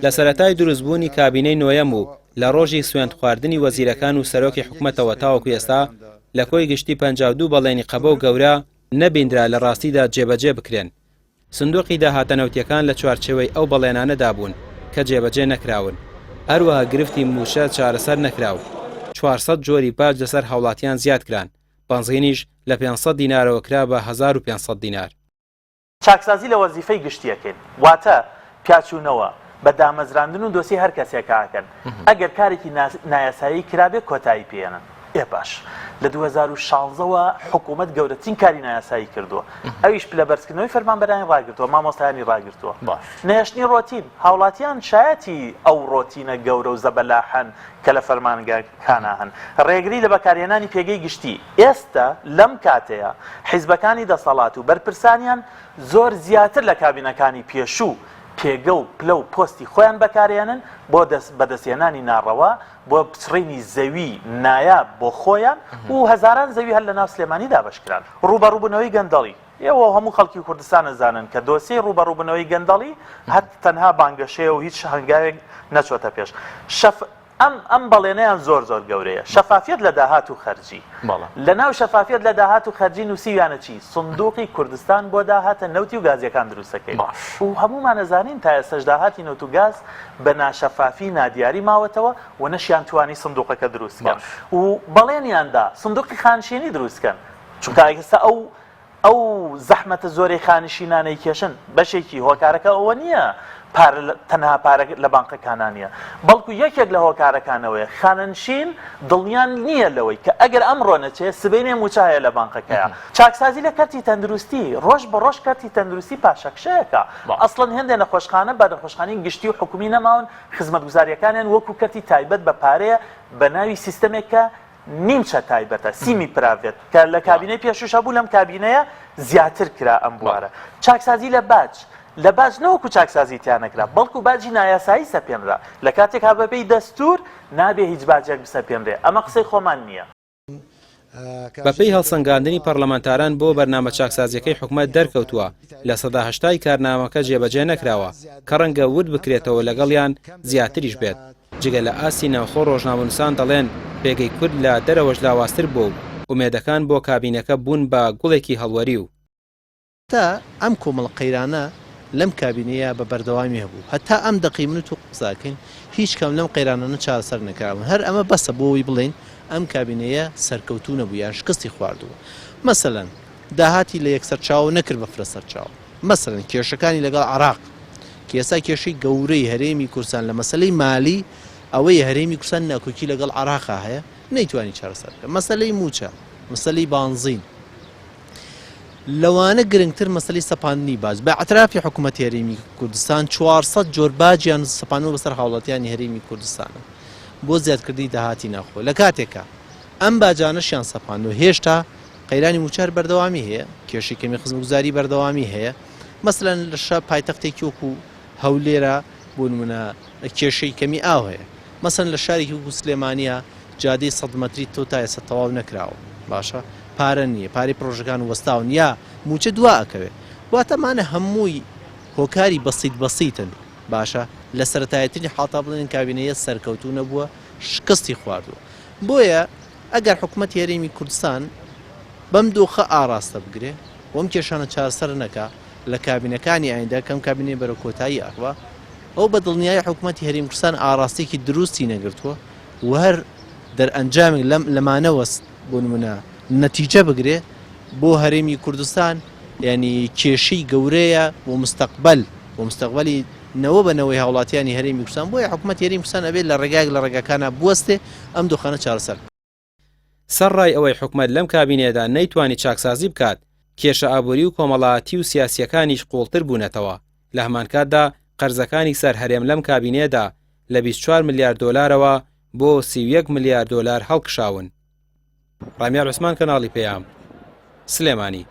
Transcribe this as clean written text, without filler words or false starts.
لە سەرەتای دروستبوونی کابینەی نۆیەم و لە ڕۆژی سوێند خواردنی وەزیرەکان و سەرۆکی حکوومەتەوە تاوەکو ئێستا لە کۆی گشتی 52 بەڵێنی قەبە و گەورە نەبیندرا لە ڕاستیدا جێبەجێ بکرێن. سندوقی داهاتەنەوتیەکان لە چوارچێوەی ئەو بەڵێنانەدا بوون کە جێبەجێ نەکراون. هەروەها گرفتی موشە چارەسەر نەکراو. 400 جۆری باج لەسەر هاوڵاتیان زیاد کران. بەنزینیش لە 500 دینارەوە کرا بە 1500 دینار. چاکسازی لە وەزیفەی گشتیەکەن واتە پیاچوونەوە بە دامەزراندن و دۆسی هەر کەسێکاکەن ئەگەر کارێکی نایاسایی کرابێ کۆتایی پێێنن. باش لە 2016ەوە حکوومەت گەورەترین کاری نایاسایی کردووە ئەویش لە بەرزکردنەوەی فەرمانبەرانی ڕاگرتووە مامۆستایانی ڕاگرتووە نێشتنی ڕۆتین هاوڵاتیان شایەتی ئەو ڕۆتینە گەورە و زەبەلاحەن کە لە فەرمانگاکانە هەن ڕێگری لە بەکارهێنانی پێگەی گشتی ئێستا لەم کاتەیە حیزبەکانی دەسەڵات و بەرپرسانیان زۆر زیاتر لە کابینەکانی پێشوو پێگە و پلە و پۆستی خۆیان بەکارێنن بۆ بەدەستێنانی ناڕەوە بۆ پچڕینی زەوی نایاب بۆ خۆیان و هەزاران زەوی هەر لە ناو سلێمانی دابشکران ڕوبەڕووبوونەوەی گەندەڵی ئێوە هەموو خەڵکی کوردستان ئەزانن کە دۆسیی ڕوبەڕووبوونەوەی گەندەڵی هەر تەنها بانگەشەیە و هیچ هەنگاوێک نەچۆتە پێش ئەم بەڵێنەیان زۆر گەورەیە شەفافیت لە داهات و خەرجی لە ناو شەفافیت لە داهات و خەرجی نووسیویانە چی سندوقی کوردستان بۆ داهاتە نەوتی و گازیەکان دروستەکەی و هەمومان ئەزانین تا ئێستاش داهاتی نەوت و گاز بە ناشەفافی نادیاری ماوەتەوە و نەشیان توانی سندوقەکە دروستکەن و بەڵێنیاندا سندوقی خانشینی دروستکەن چونکە ئێستا ئەو زەحمەتە زۆرەی خانشینانەی کێشن بەشێکی هۆکارەکە ئەوە نییە تەنها پارە لە بانقەکانانە بەڵکو یەکێک لە هۆکارەکانەوەی خانەنشین دڵنیان نییە لەوەی کە ئەگەر ئەمڕۆ نەچێت سبەینێ موچایە لە بانقەکەیە چاکسازی لە کەرتی تەندروستی ڕۆژ بە ڕۆژ کەرتی تەندروستی پاشەکشەیەەکە ئەسڵەن هێندێک نەخۆشخانە بە نەخۆشخانەی گشتی و حکومی نەماون خزمەتگوزاریەکانیان وەکو کەرتی تایبەت بە پارەیە بە ناوی سیستەمێکە نیمچە تایبەتە سیمی پراڤێت کە لە کابینەی پێشوشە بوو لەم کابینەیە زیاتر کرا ئەم بوارە چاکسازی لە باج لە باج نەوەکو چاکسازیتیان نەکرا بەڵکو باجی نایاسایی سەپێنرا لە کاتێک هەبەپەی دەستور نابێ هیچ باجێک بسەپێنرێ ئەمە قسەی خۆمان نییە. بەپێی هەڵسەنگاندنی پەرلەمانتاران بۆ بەرنامە چاکسازیەکەی حکوومەت دەرکەوتووە لە 80% کارنامەکە جێبەجێ نەکراوە کە ڕەنگە ورد بکرێتەوە لەگەڵیان زیاتریش بێت جگە لە ئاسی ناوخۆ ڕۆژنامەنووسان دەڵێن پێگەی کورد لە دەرەوەش لاواستر بوو ومێدەکان بۆ کابینەکە بوون بە گوڵێکی هەڵوەری و تا ئەم کۆمەڵ قەیرانە لەم کابینەیە بە بەردەوامی هەبوو هەتا ئەم دەقیمنت و قساکەین هیچ کەم لەم قەیرانانە چارەسەر نەکراون هەر ئەمە بەسە بۆەوەی بڵێن ئەم کابینەیە سەرکەوتوو نەبوو یان شکستی خواردووە مەسەلەن داهاتی لە یەکسەر چاو نەکرد بە فرە سەر چاو مەسەلەن کێشەکانی لەگەڵ عێراق کێسا کێشەی گەورەی هەرێمی کوردستان لە مەسەلەی مالی ئەوەی هەرێمی کوردستان ناکۆکی لەگەڵ عێراقا هەیە نەیتوانی چارەسەر بکات مەسەلەی موچە مەسەلەی بانزین لەوانە گرنگتر مەسەلەی سەپاندنی باج بە ئەترافی حکوومەتی هەرێمی کوردستان 400 جۆر باجیان سەپاندنەوە بەسەر هاوڵاتیانی هەرێمی کوردستانە بۆ زیادکردنی داهاتی ناخۆ لە کاتێکە ئەم باجانەشیان سەپاند و هێشتا قەیرانی موچار بەردەوامی هەیە کێشەی کەمی خزمەتگوزاری بەردەوامی هەیە مەسەلەن لە شە پایتەختێکی وەکو هەولێرە بۆ نمونە کێشەی کەمی ئاو هەیە مەسەلەن لە شارێکی وەکو سلێمانیە جادەی 100 مەتری تۆ تا ئێستا تەواو نەکراوە باشە پارە نییە پارەی پرۆژەکان وەستاون یا موچە دوا ئەکەوێت واتەمانە هەمووی هۆکاری بەسیتن باشە لە سەرەتایەترین حاڵتا بڵێن کابینەیە سەرکەوتوو نەبووە شکستی خواردووە بۆیە ئەگەر حکوومەتی هەرێمی کوردستان بەم دۆخە ئاراستە بگرێ وەم کێشانە چارەسەر نەکا لە کابینەکانی ئایندا کەم کابینەی بەرە کۆتایی ئەڕوا ئەو بە دڵنیای حکوومەتی هەرێمی کوردستان ئاراستێکی دروستی نەگرتووە و هەر دەرئەنجامێک لەمانەوە بۆ نمونە نەتیجە بگرێ بۆ هەرێمی کوردستان ینی کێشەی گەورەیە بۆ مستەقبەلی نەوە بەنەوەی هاوڵاتیانی هەرێمی کوردستان بۆیە حکوومەتی هەرێمی کوردستان ئەبێت لە ڕێگایەک لە ڕێگاکانە بوەستێ ئەم دۆخانە چارەسەر سەرڕای ئەوەی حکوومەت لەم کابینێدا نەیتوانی چاکسازی بکات کێشە ئابووری و کۆمەڵایەتی و سیاسیەکانیش قوڵتر بوونەتەوە لە هەمان کاتدا قەرزەکانی سەر هەرێم لەم کابینێدا لە 24 ملیارد دۆلارەوە بۆ 31 ملیارد دۆلار هەڵکشاون. ڕامیار عوسمان کەناڵی پێیام سلێمانی.